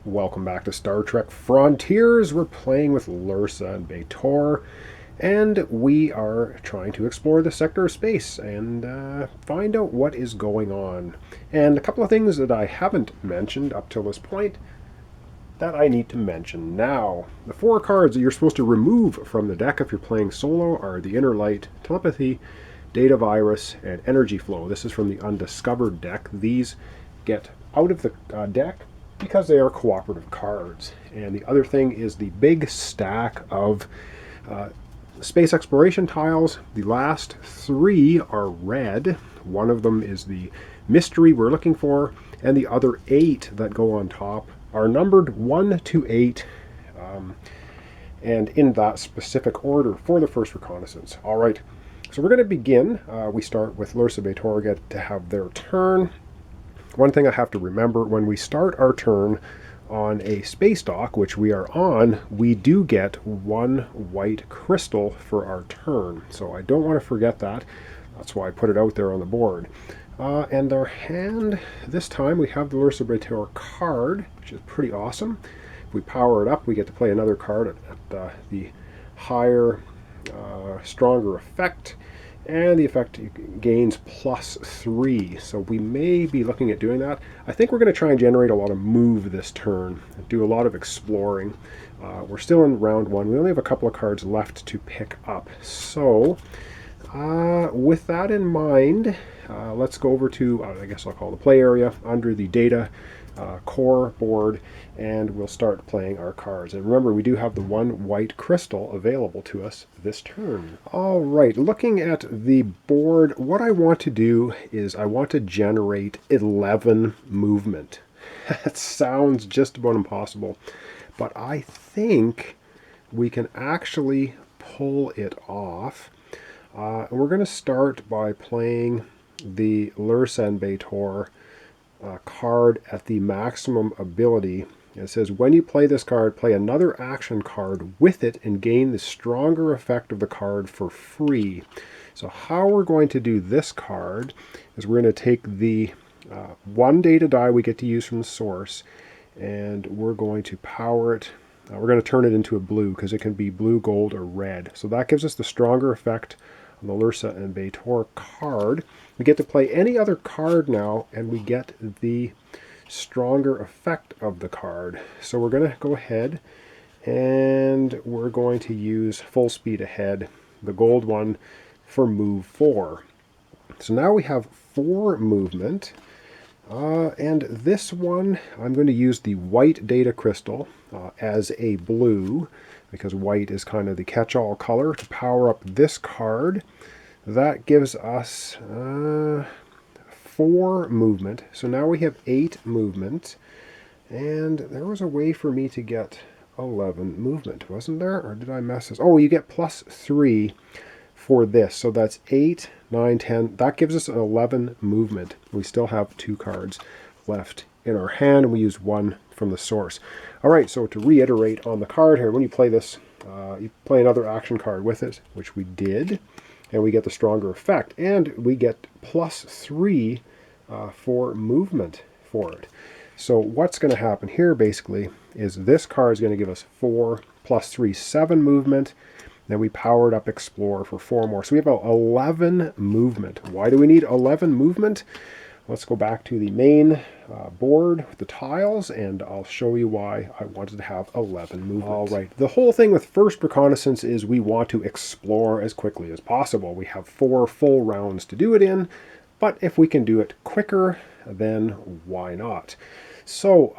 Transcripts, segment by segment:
Welcome back to Star Trek Frontiers. We're playing with Lursa and B'Etor, and we are trying to explore the sector of space and find out what is going on. And a couple of things that I haven't mentioned up till this point that I need to mention now. The four cards that you're supposed to remove from the deck if you're playing solo are the Inner Light, Telepathy, Data Virus, and Energy Flow. This is from the Undiscovered deck. These get out of the deck because they are cooperative cards. And the other thing is the big stack of space exploration tiles. The last three are red. One of them is the mystery we're looking for, and the other 8 that go on top are numbered 1 to 8, and in that specific order for the first reconnaissance. All right, so we're going to begin. We start with Lursa B'Etor get to have their turn. One thing I have to remember, when we start our turn on a space dock, which we are on, we do get 1 white crystal for our turn. So I don't want to forget that. That's why I put it out there on the board. And our hand, this time we have the Lursa B'Etor card, which is pretty awesome. If we power it up, we get to play another card at the higher, stronger effect. And the effect gains +3, so we may be looking at doing that. I think we're going to try and generate a lot of move this turn, do a lot of exploring. We're still in round 1. We only have a couple of cards left to pick up. So, with that in mind, let's go over to, I guess I'll call it the play area, under the data core board, and we'll start playing our cards. And remember, we do have the 1 white crystal available to us this turn. All right, looking at the board, what I want to do is I want to generate 11 movement. That sounds just about impossible, but I think we can actually pull it off. We're going to start by playing the Lursa and B'Etor card at the maximum ability. It says, when you play this card, play another action card with it and gain the stronger effect of the card for free. So how we're going to do this card is we're going to take the 1 data die we get to use from the source, and we're going to power it. We're going to turn it into a blue because it can be blue, gold, or red. So that gives us the stronger effect on the Lursa and B'Etor card. We get to play any other card now, and we get the stronger effect of the card. So we're going to go ahead and we're going to use full speed ahead, the gold one, for move 4. So now we have 4 movement. And this one, I'm going to use the white data crystal as a blue, because white is kind of the catch-all color, to power up this card. That gives us 4 movement. So now we have 8 movement. And there was a way for me to get 11 movement, wasn't there? Or did I mess this? Oh, you get +3 for this. So that's 8, 9, 10. That gives us 11 movement. We still have 2 cards left in our hand, and we used 1 from the source. All right, so to reiterate on the card here, when you play this, you play another action card with it, which we did, and we get the stronger effect, and we get +3 for movement for it. So what's going to happen here basically is this card is going to give us 4 + 3, 7 movement. Then we powered up Explore for 4 more. So we have 11 movement. Why do we need 11 movement? Let's go back to the main board with the tiles, and I'll show you why I wanted to have 11 movement. All right, the whole thing with first reconnaissance is we want to explore as quickly as possible. We have 4 full rounds to do it in, but if we can do it quicker, then why not? So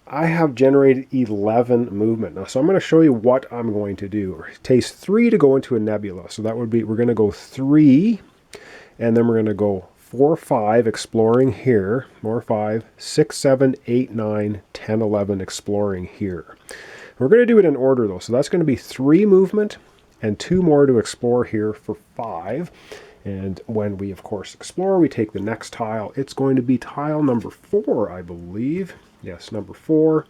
I have generated 11 movement. Now, so I'm going to show you what I'm going to do. It takes 3 to go into a nebula. So that would be, we're going to go 3, and then we're going to go 4, 5, exploring here, more 5, 6, 7, 8, 9, 10, 11, exploring here. We're going to do it in order though. So that's going to be 3 movement and 2 more to explore here for 5. And when we, of course, explore, we take the next tile. It's going to be tile number 4, I believe. Yes, number 4.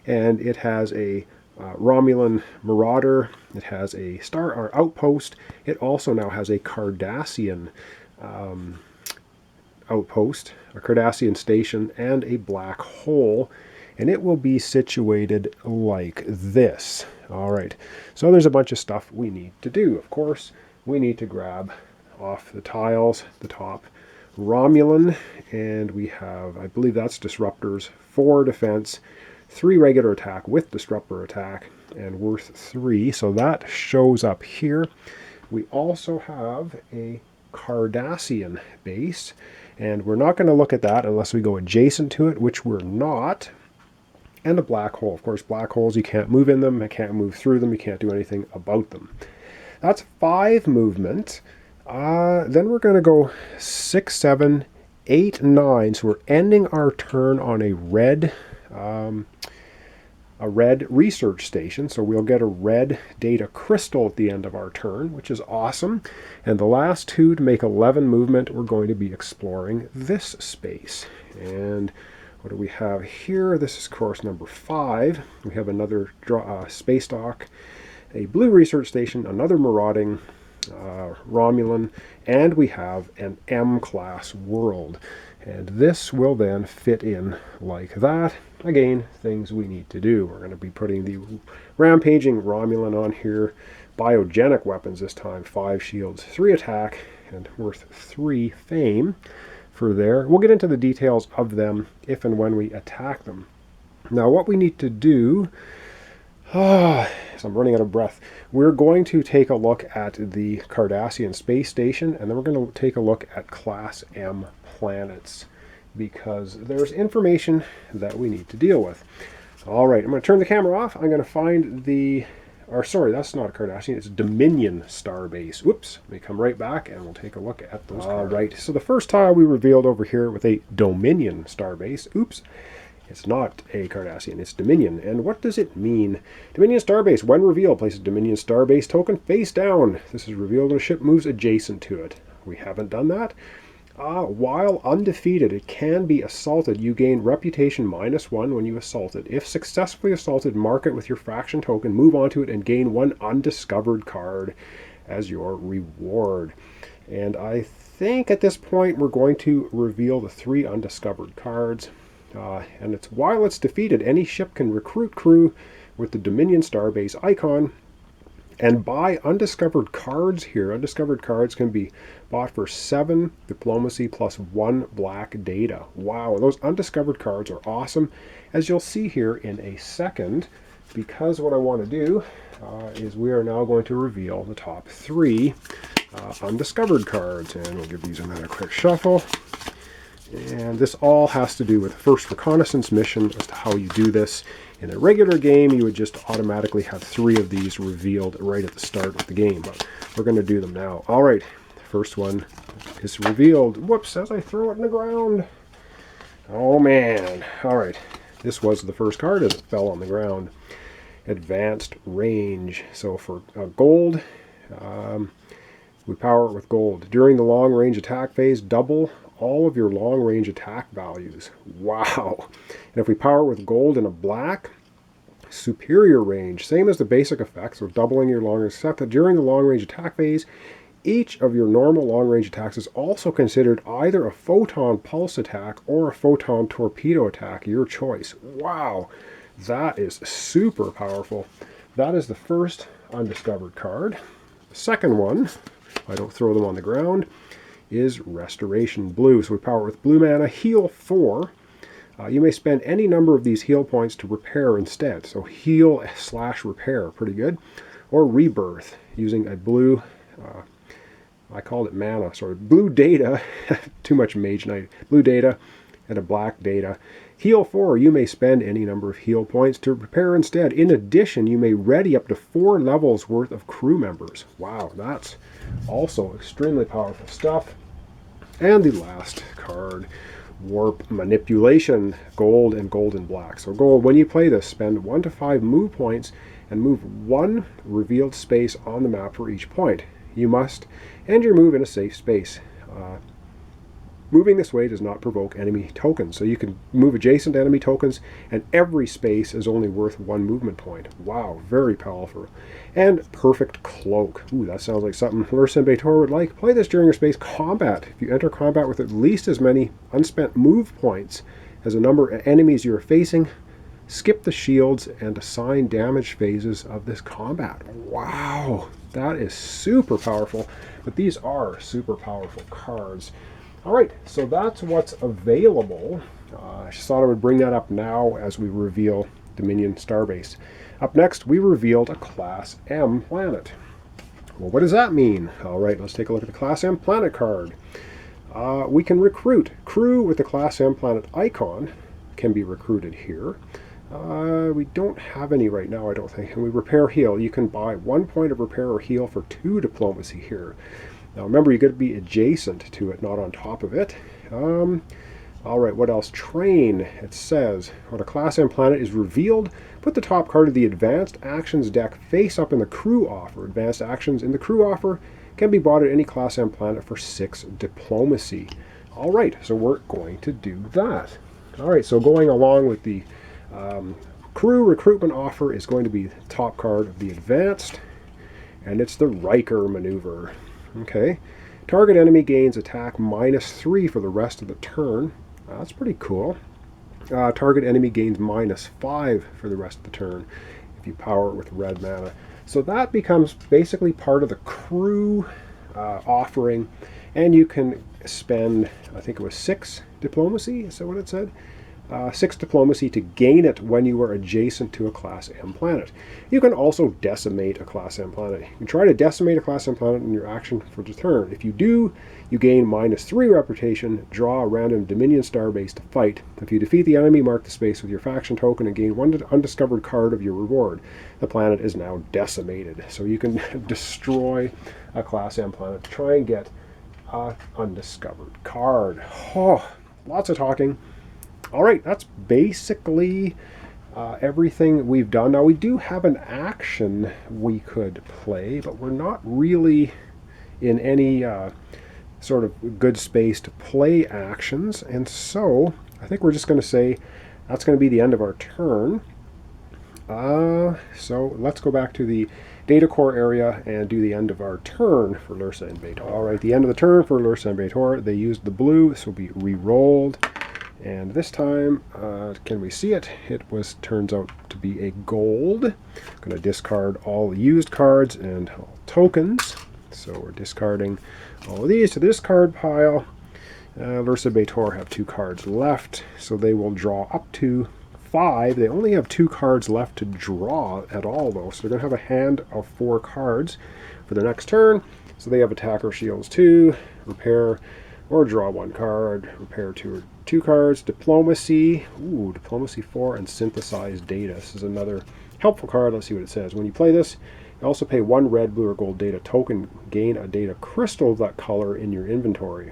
And it has a Romulan Marauder. It has a Star or Outpost. It also now has a Cardassian outpost, a Cardassian station, and a black hole. and it will be situated like this. All right, so there's a bunch of stuff we need to do. Of course, we need to grab off the tiles, the top Romulan, and we have, I believe that's disruptors, 4 defense, 3 regular attack with disruptor attack, and worth 3. So that shows up here. We also have a Cardassian base, and we're not going to look at that unless we go adjacent to it, which we're not. And a black hole. Of course, black holes, you can't move in them, you can't move through them, you can't do anything about them. That's 5 movement. Then we're going to go 6, 7, 8, 9. So we're ending our turn on a red research station. So we'll get a red data crystal at the end of our turn, which is awesome. And the last 2 to make 11 movement, we're going to be exploring this space. And what do we have here? This is course number 5. We have another space dock, a blue research station, another marauding Romulan, and we have an M-class world. And this will then fit in like that. Again, things we need to do. We're going to be putting the rampaging Romulan on here. Biogenic weapons this time, 5 shields, 3 attack, and worth 3 fame for there. We'll get into the details of them if and when we attack them. Now what we need to do, so I'm running out of breath. We're going to take a look at the Cardassian space station, and then we're going to take a look at Class M planets, because there's information that we need to deal with. All right, I'm going to turn the camera off. I'm going to find that's not a Cardassian, it's a Dominion starbase. Whoops, let me come right back and we'll take a look at those. All right, so the first tile we revealed over here with a Dominion starbase. Oops. It's not a Cardassian, it's Dominion. And what does it mean? Dominion starbase, when revealed, place a Dominion starbase token face down. This is revealed when a ship moves adjacent to it. We haven't done that. While undefeated, it can be assaulted. You gain reputation -1 when you assault it. If successfully assaulted, mark it with your faction token, move onto it, and gain 1 undiscovered card as your reward. And I think at this point we're going to reveal the 3 undiscovered cards. And it's while it's defeated, any ship can recruit crew with the Dominion starbase icon and buy undiscovered cards here. Undiscovered cards can be bought for 7 diplomacy plus 1 black data. Wow, those undiscovered cards are awesome, as you'll see here in a second, because what I want to do is we are now going to reveal the top 3 undiscovered cards, and we'll give these another quick shuffle. And this all has to do with the first reconnaissance mission as to how you do this. In a regular game, you would just automatically have 3 of these revealed right at the start of the game, but we're going to do them now. All right, first one is revealed. Whoops, as I throw it in the ground. Oh man. All right, this was the first card as it fell on the ground. Advanced range. So for gold, we power it with gold. During the long range attack phase, double all of your long range attack values. Wow. And if we power with gold and a black, superior range, same as the basic effect, so doubling your long range, except that during the long range attack phase, each of your normal long range attacks is also considered either a photon pulse attack or a photon torpedo attack, your choice. Wow, that is super powerful. That is the first undiscovered card. The second one, I don't throw them on the ground, is Restoration Blue. So we power with blue mana, heal 4. You may spend any number of these heal points to repair instead. So heal/repair, pretty good. Or Rebirth, using a blue, I called it mana, sorry, blue data, too much Mage Knight, blue data and a black data. Heal 4, you may spend any number of heal points to repair instead. In addition, you may ready up to 4 levels worth of crew members. Wow, that's also extremely powerful stuff. And the last card, Warp Manipulation, gold and gold and black. So gold, when you play this, spend 1 to 5 move points and move 1 revealed space on the map for each point. You must end your move in a safe space. Moving this way does not provoke enemy tokens. So you can move adjacent enemy tokens, and every space is only worth 1 movement point. Wow, very powerful. And Perfect Cloak. Ooh, that sounds like something Larissa and B'Etor would like. Play this during your space combat. If you enter combat with at least as many unspent move points as the number of enemies you are facing, skip the shields, and assign damage phases of this combat. Wow, that is super powerful, but these are super powerful cards. All right, so that's what's available. I just thought I would bring that up now as we reveal Dominion Starbase. Up next, we revealed a Class M planet. Well, what does that mean? All right, let's take a look at the Class M planet card. We can recruit. Crew with the Class M planet icon can be recruited here. We don't have any right now, I don't think. And we repair heal. You can buy 1 point of repair or heal for 2 diplomacy here. Now remember, you got to be adjacent to it, not on top of it. All right, what else? Train. It says, when a Class M planet is revealed, put the top card of the Advanced Actions deck face up in the crew offer. Advanced Actions in the crew offer can be bought at any Class M planet for 6 diplomacy. All right, so we're going to do that. All right, so going along with the crew recruitment offer is going to be the top card of the Advanced, and it's the Riker maneuver. Okay, target enemy gains attack -3 for the rest of the turn. That's pretty cool. Target enemy gains -5 for the rest of the turn if you power it with red mana. So that becomes basically part of the crew offering, and you can spend, I think it was 6 diplomacy, is that what it said? 6 diplomacy to gain it when you are adjacent to a Class M planet. You can also decimate a Class M planet. You can try to decimate a Class M planet in your action for the turn. If you do, you gain -3 reputation, draw a random Dominion Starbase to fight. If you defeat the enemy, mark the space with your faction token and gain 1 undiscovered card of your reward. The planet is now decimated. So you can destroy a Class M planet to try and get an undiscovered card. Oh, lots of talking. All right, that's basically everything we've done. Now, we do have an action we could play, but we're not really in any sort of good space to play actions. And so I think we're just going to say that's going to be the end of our turn. So let's go back to the data core area and do the end of our turn for Lursa and B'Etor. All right, the end of the turn for Lursa and B'Etor. They used the blue. This will be re-rolled. And this time, can we see it? It turns out to be a gold. I'm going to discard all used cards and all tokens. So we're discarding all of these to this card pile. Lursa and B'Etor have 2 cards left, so they will draw up to 5. They only have 2 cards left to draw at all, though. So they're going to have a hand of 4 cards for the next turn. So they have attacker shields 2, repair, or draw 1 card, repair 2 cards, diplomacy, diplomacy 4, and synthesize data. This is another helpful card. Let's see what it says. When you play this, you also pay 1 red, blue, or gold data token, gain a data crystal of that color in your inventory.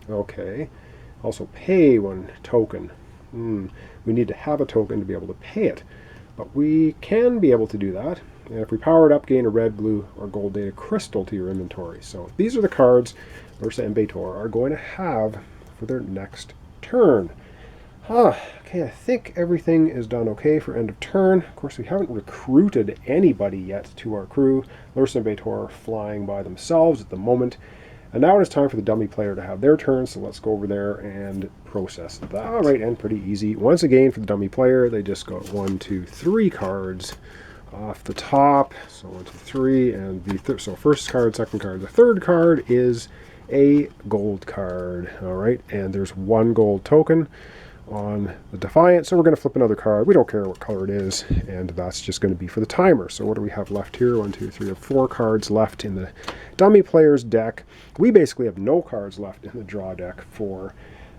Okay. Also pay 1 token. We need to have a token to be able to pay it, but we can be able to do that. And if we power it up, gain a red, blue, or gold data crystal to your inventory. So these are the cards Lursa and B'Etor are going to have for their next turn. Okay, I think everything is done okay for end of turn. Of course, we haven't recruited anybody yet to our crew. Lursa and B'Etor are flying by themselves at the moment. And now it is time for the dummy player to have their turn, so let's go over there and process that. All right, and pretty easy. Once again, for the dummy player, they just got 1, 2, 3 cards off the top. So 1, 2, 3, and so first card, second card. The third card is a gold card. All right, and there's 1 gold token on the Defiant, so we're going to flip another card. We don't care what color it is, and that's just going to be for the timer. So what do we have left here? 1, 2, 3, 4 cards left in the dummy player's deck. We basically have no cards left in the draw deck for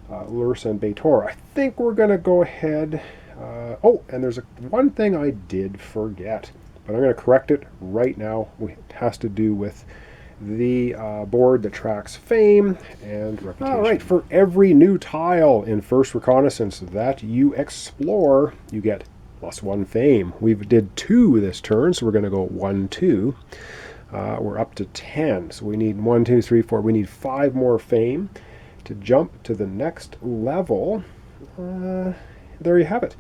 Lursa and B'Etor. I think we're going to go ahead. And there's one thing I did forget, but I'm going to correct it right now. It has to do with the board that tracks fame and reputation. All right, for every new tile in First Reconnaissance that you explore, you get +1 fame. We did 2 this turn, so we're going to go 1, 2. We're up to 10, so we need 1, 2, 3, 4. We need 5 more fame to jump to the next level. There you have it.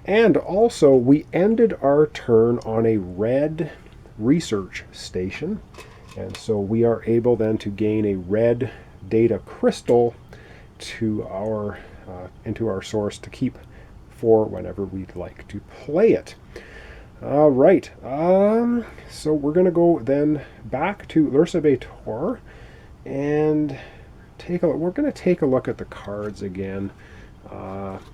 And also, we ended our turn on a red research station. And so we are able then to gain a red data crystal to our into our source to keep for whenever we'd like to play it. All right, so we're going to go then back to Lursa Beitor and we're going to take a look at the cards again.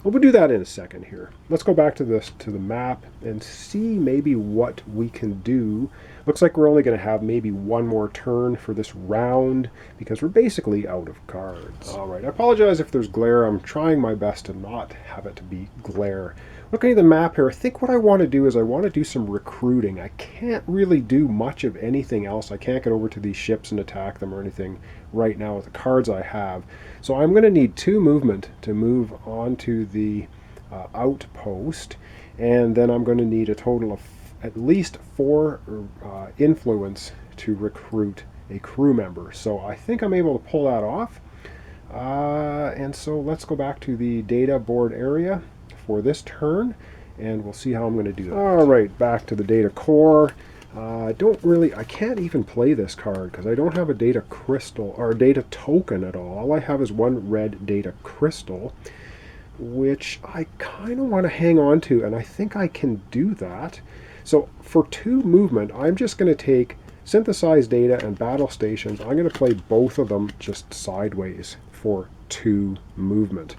We'll do that in a second here. Let's go back to the map and see maybe what we can do. Looks like we're only going to have maybe one more turn for this round because we're basically out of cards. All right, I apologize if there's glare. I'm trying my best to not have it to be glare. Looking at the map here, I think what I want to do is I want to do some recruiting. I can't really do much of anything else. I can't get over to these ships and attack them or anything right now with the cards I have. So I'm going to need 2 movement to move on to the outpost, and then I'm going to need a total of at least 4 influence to recruit a crew member. So I think I'm able to pull that off. And so let's go back to the data board area for this turn, and we'll see how I'm going to do that. All right, back to the data core. I can't even play this card because I don't have a data crystal or a data token at all. All I have is 1 red data crystal, which I kind of want to hang on to, and I think I can do that. So for 2 movement, I'm just going to take synthesized data and battle stations. I'm going to play both of them just sideways for 2 movement.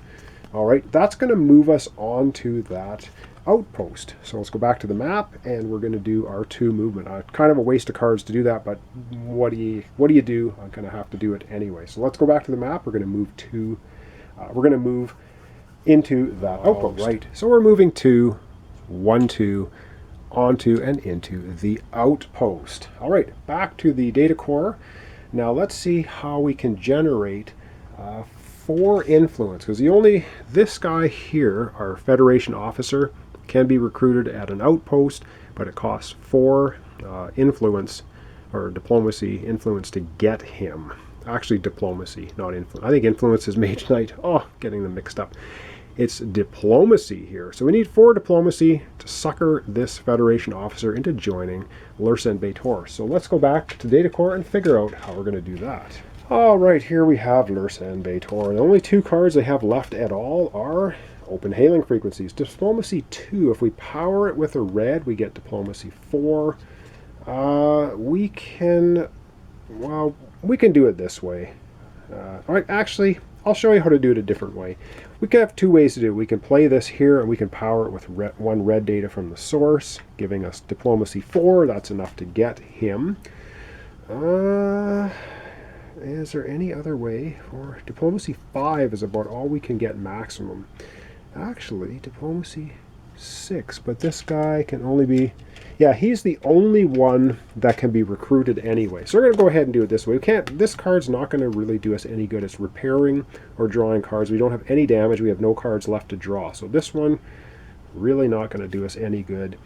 All right, that's going to move us onto that outpost. So let's go back to the map, and we're going to do our 2 movement. Kind of a waste of cards to do that, but what do you do? I'm going to have to do it anyway. So let's go back to the map. We're going to move into that outpost. Right. So we're moving 2, 1, 2 onto and into the outpost. All right, back to the data core. Now let's see how we can generate 4 influence, because this guy here, our Federation officer, can be recruited at an outpost, but it costs 4 influence or diplomacy influence to get him. Actually, diplomacy, not influence. I think influence is Mage Knight. Oh, getting them mixed up. It's diplomacy here. So we need 4 diplomacy to sucker this Federation officer into joining Lursa and Beitor. So let's go back to data core and figure out how we're going to do that. All right, here we have Lursa and Beitor. The only 2 cards they have left at all are open hailing frequencies. Diplomacy 2, if we power it with a red, we get diplomacy 4. We can do it this way. All right, actually, I'll show you how to do it a different way. We can have 2 ways to do it. We can play this here, and we can power it with 1 red data from the source, giving us diplomacy 4. That's enough to get him. Is there any other way? Or diplomacy 5 is about all we can get maximum. Actually, diplomacy 6, but this guy can only be... Yeah, he's the only one that can be recruited anyway. So we're going to go ahead and do it this way. This card's not going to really do us any good. It's repairing or drawing cards. We don't have any damage. We have no cards left to draw. So this one, really not going to do us any good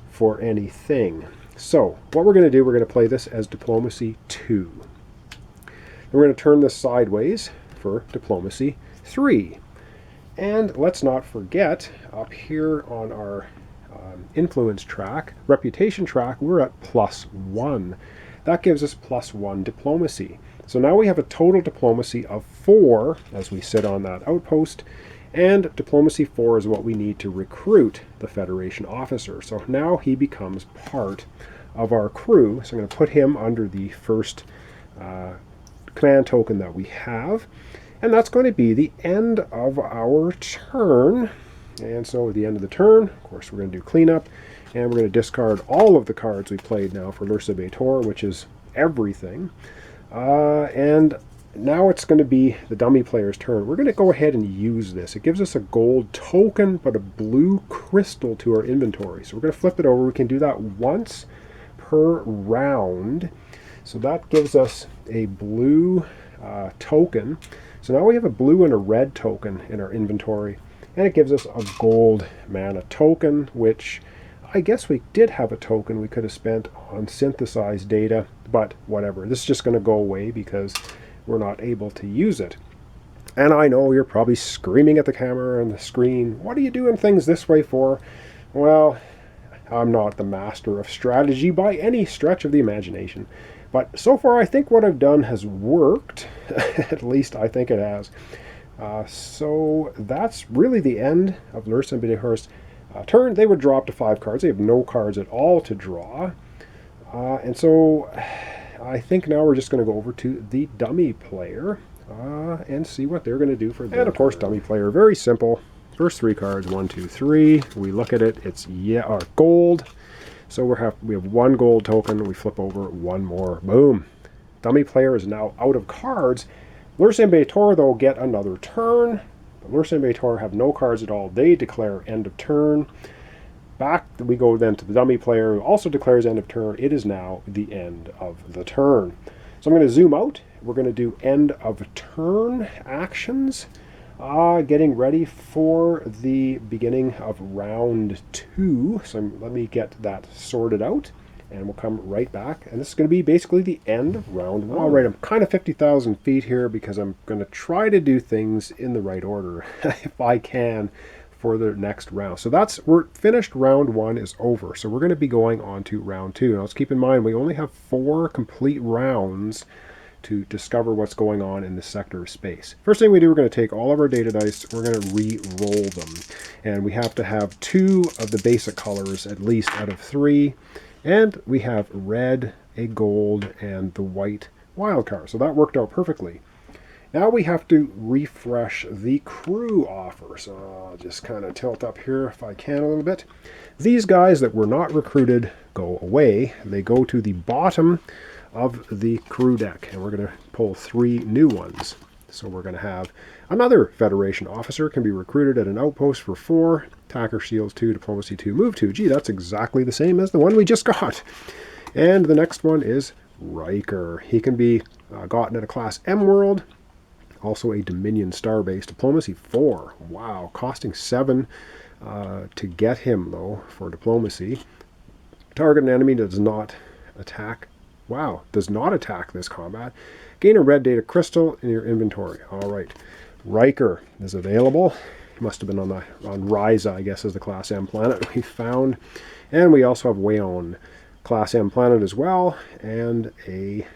for anything. So what we're going to do, we're going to play this as diplomacy 2. We're going to turn this sideways for diplomacy 3. And let's not forget, up here on our influence track, reputation track, we're at +1. That gives us +1 diplomacy. So now we have a total diplomacy of 4 as we sit on that outpost, and diplomacy 4 is what we need to recruit the Federation officer. So now he becomes part of our crew. So I'm going to put him under the first command token that we have, and that's going to be the end of our turn. And so at the end of the turn, of course, we're going to do cleanup, and we're going to discard all of the cards we played now for Lursa Beitor, which is everything. And now it's going to be the dummy player's turn. We're going to go ahead and use this. It gives us a gold token, but a blue crystal to our inventory. So we're going to flip it over. We can do that once per round. So that gives us a blue token. So now we have a blue and a red token in our inventory. And it gives us a gold mana token, which I guess we did have a token we could have spent on synthesized data, but whatever. This is just going to go away because we're not able to use it. And I know you're probably screaming at the camera and the screen, what are you doing things this way for? Well, I'm not the master of strategy by any stretch of the imagination. But so far I think what I've done has worked. At least I think it has. So that's really the end of Lursa and Bidehurst's turn. They would drop to 5 cards. They have no cards at all to draw. And so I think now we're just going to go over to the dummy player and see what they're going to do for them. And of course, dummy player, very simple. First 3 cards, 1, 2, 3. We look at it, it's gold. So we have 1 gold token. We flip over 1 more. Boom. Dummy player is now out of cards. Lursa and Beitor, though, get another turn. Lursa and Beitor have no cards at all. They declare end of turn. Back we go then to the dummy player, who also declares end of turn. It is now the end of the turn. So I'm going to zoom out. We're going to do end of turn actions. Getting ready for the beginning of round 2. So let me get that sorted out, and we'll come right back. And this is going to be basically the end of round 1. All right, I'm kind of 50,000 feet here because I'm going to try to do things in the right order if I can for the next round. So we're finished. Round 1 is over. So we're going to be going on to round 2. Now let's keep in mind we only have 4 complete rounds to discover what's going on in the sector of space. First thing we do, we're going to take all of our data dice, we're going to re-roll them. And we have to have 2 of the basic colors at least out of 3. And we have red, a gold, and the white wild card. So that worked out perfectly. Now we have to refresh the crew offer. So I'll just kind of tilt up here if I can a little bit. These guys that were not recruited go away. They go to the bottom of the crew deck, and we're going to pull 3 new ones. So we're going to have another Federation officer can be recruited at an outpost for 4, attacker shields 2, diplomacy 2, move 2. Gee, that's exactly the same as the one we just got. And the next one is Riker. He can be gotten at a class M world, also a Dominion star-based, diplomacy 4. Wow, costing 7 to get him though for diplomacy. Target an enemy does not attack. Wow, does not attack this combat. Gain a red data crystal in your inventory. All right, Riker is available. He must have been on Ryza, I guess, is the Class M planet we found. And we also have Wayon, Class M planet as well, and a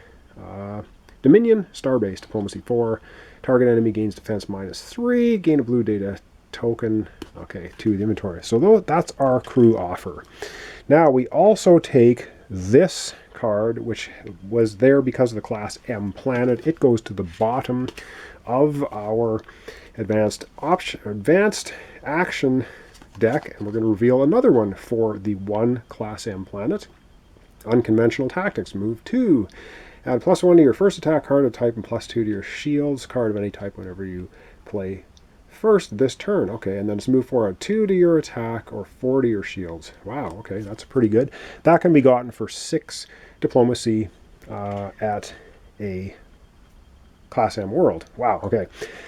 Dominion star-based, diplomacy 4. Target enemy gains defense -3. Gain a blue data token, okay, to the inventory. So that's our crew offer. Now we also take this card, which was there because of the Class M planet. It goes to the bottom of our advanced action deck, and we're going to reveal another one for the 1 Class M planet. Unconventional tactics, move 2. Add +1 to your first attack card of type and +2 to your shields card of any type whenever you play first this turn. Okay, and then it's move 4, add 2 to your attack or 4 to your shields. Wow, okay, that's pretty good. That can be gotten for 6 diplomacy at a Class M world. Wow, okay.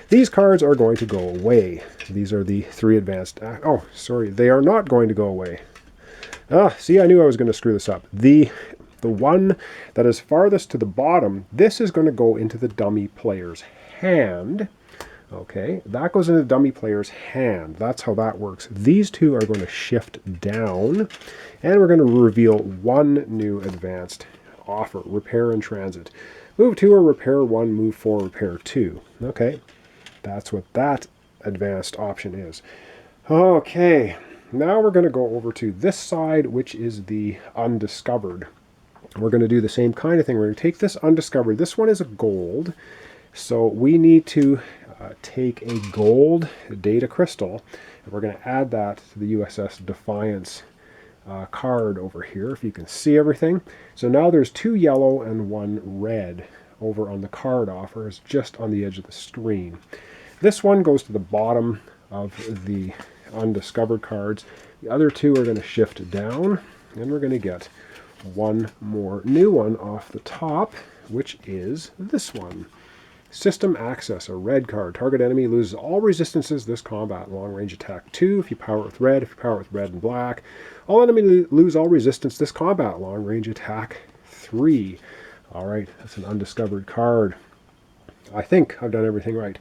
These cards are going to go away. These are the 3 advanced... oh, sorry, they are not going to go away. See, I knew I was going to screw this up. The one that is farthest to the bottom, this is going to go into the dummy player's hand. Okay, that goes into the dummy player's hand. That's how that works. These 2 are going to shift down, and we're going to reveal 1 new advanced offer, repair and transit. Move 2 or repair 1, move 4, repair 2. Okay, that's what that advanced option is. Okay, now we're going to go over to this side, which is the undiscovered. We're going to do the same kind of thing. We're going to take this undiscovered. This one is a gold, so we need to take a gold data crystal, and we're going to add that to the USS Defiance card over here, if you can see everything. So now there's 2 yellow and 1 red over on the card offers, just on the edge of the screen. This one goes to the bottom of the undiscovered cards. The other 2 are going to shift down, and we're going to get 1 more new one off the top, which is this one. System access, a red card. Target enemy loses all resistances this combat. Long range attack 2 if you power it with red. If you power it with red and black. All enemy lose all resistance this combat. Long range attack 3. Alright, that's an undiscovered card. I think I've done everything right.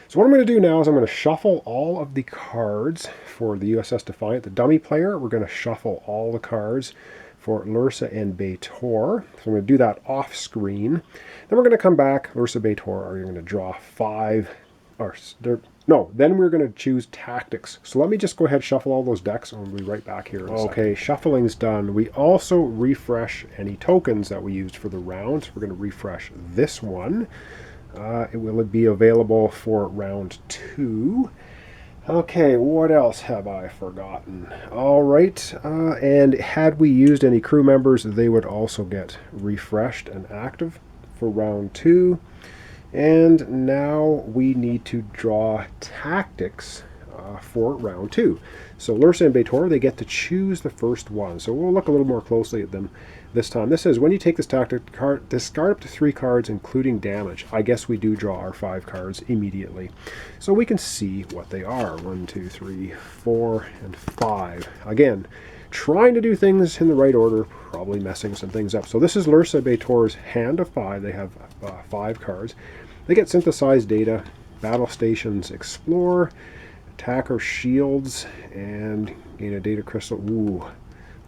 So what I'm going to do now is I'm going to shuffle all of the cards for the USS Defiant. The dummy player, we're going to shuffle all the cards for Lursa and Beitor. So I'm going to do that off screen. Then we're going to come back. Lursa, Beitor are going to draw 5 no, then we're going to choose tactics. So let me just go ahead, shuffle all those decks, and we'll be right back here in a second. Okay, shuffling's done. We also refresh any tokens that we used for the round. So we're going to refresh this one. Will it be available for round 2? Okay, what else have I forgotten? All right, and had we used any crew members, they would also get refreshed and active for round 2. And now we need to draw tactics for round 2. So Lursa and Beitor, they get to choose the first one. So we'll look a little more closely at them this time. This says, when you take this tactic card, discard up to 3 cards, including damage. I guess we do draw our 5 cards immediately. So we can see what they are. 1, 2, 3, 4, and 5. Again, trying to do things in the right order, probably messing some things up. So this is Lursa Beitor's hand of 5. They have 5 cards. They get synthesized data, battle stations, explore, attacker shields, and gain a data crystal. Ooh,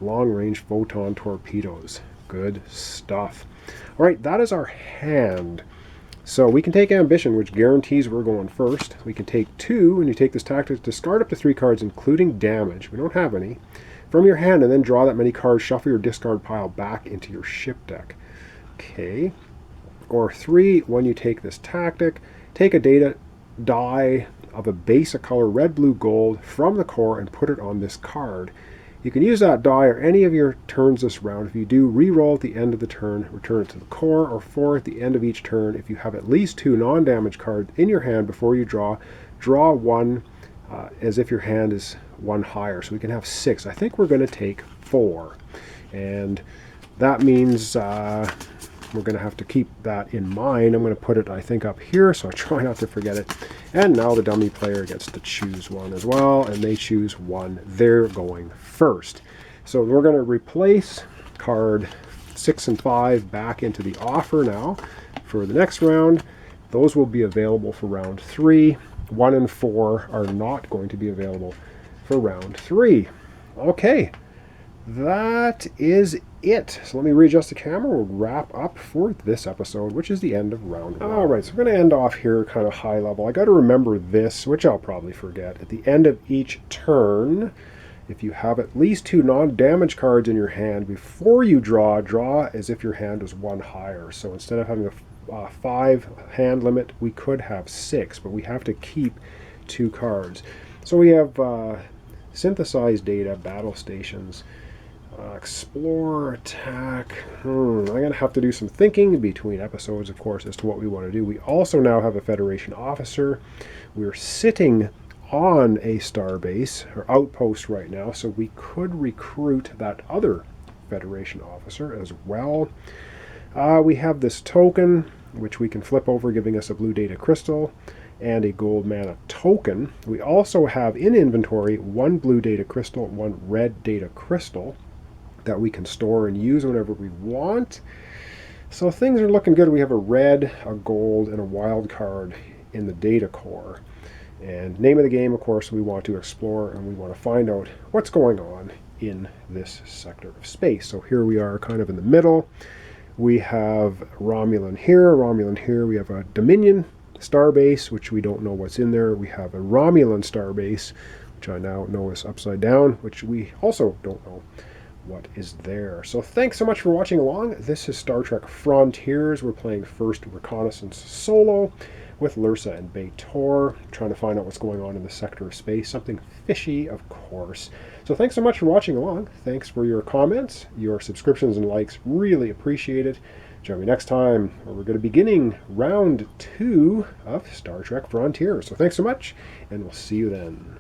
long-range photon torpedoes. Good stuff. All right, that is our hand. So we can take ambition, which guarantees we're going first. We can take 2, and you take this tactic, discard up to 3 cards, including damage. We don't have any. From your hand, and then draw that many cards, shuffle your discard pile back into your ship deck. Okay. Or 3, when you take this tactic, take a data die of a base of color red, blue, gold from the core and put it on this card. You can use that die or any of your turns this round. If you do, re-roll at the end of the turn, return it to the core, or 4 at the end of each turn. If you have at least 2 non-damage cards in your hand before you draw 1 as if your hand is 1 higher. So we can have 6. I think we're going to take 4. And that means we're going to have to keep that in mind. I'm going to put it, I think, up here, so I try not to forget it. And now the dummy player gets to choose one as well, and they choose 1. They're going first. So we're going to replace card 6 and 5 back into the offer now for the next round. Those will be available for round 3. 1 and 4 are not going to be available for round 3. Okay. That is it. So let me readjust the camera. We'll wrap up for this episode, which is the end of round 1. All right, so we're going to end off here kind of high level. I got to remember this, which I'll probably forget. At the end of each turn, if you have at least 2 non-damage cards in your hand, before you draw as if your hand was 1 higher. So instead of having a 5 hand limit, we could have 6, but we have to keep 2 cards. So we have synthesized data, battle stations, explore, attack. I'm going to have to do some thinking between episodes, of course, as to what we want to do. We also now have a Federation officer. We're sitting on a starbase, or outpost right now, so we could recruit that other Federation officer as well. We have this token, which we can flip over, giving us a blue data crystal and a gold mana token. We also have in inventory 1 blue data crystal, 1 red data crystal that we can store and use whenever we want. So things are looking good. We have a red, a gold, and a wild card in the data core. And name of the game, of course, we want to explore and we want to find out what's going on in this sector of space. So here we are kind of in the middle. We have Romulan here, we have a Dominion starbase, which we don't know what's in there. We have a Romulan starbase, which I now know is upside down, which we also don't know what is there. So thanks so much for watching along. This is Star Trek Frontiers. We're playing first Reconnaissance solo with Lursa and Beitor, trying to find out what's going on in the sector of space. Something fishy, of course. So thanks so much for watching along. Thanks for your comments, your subscriptions and likes. Really appreciate it. Join me next time, where we're going to be beginning round 2 of Star Trek Frontiers. So thanks so much, and we'll see you then.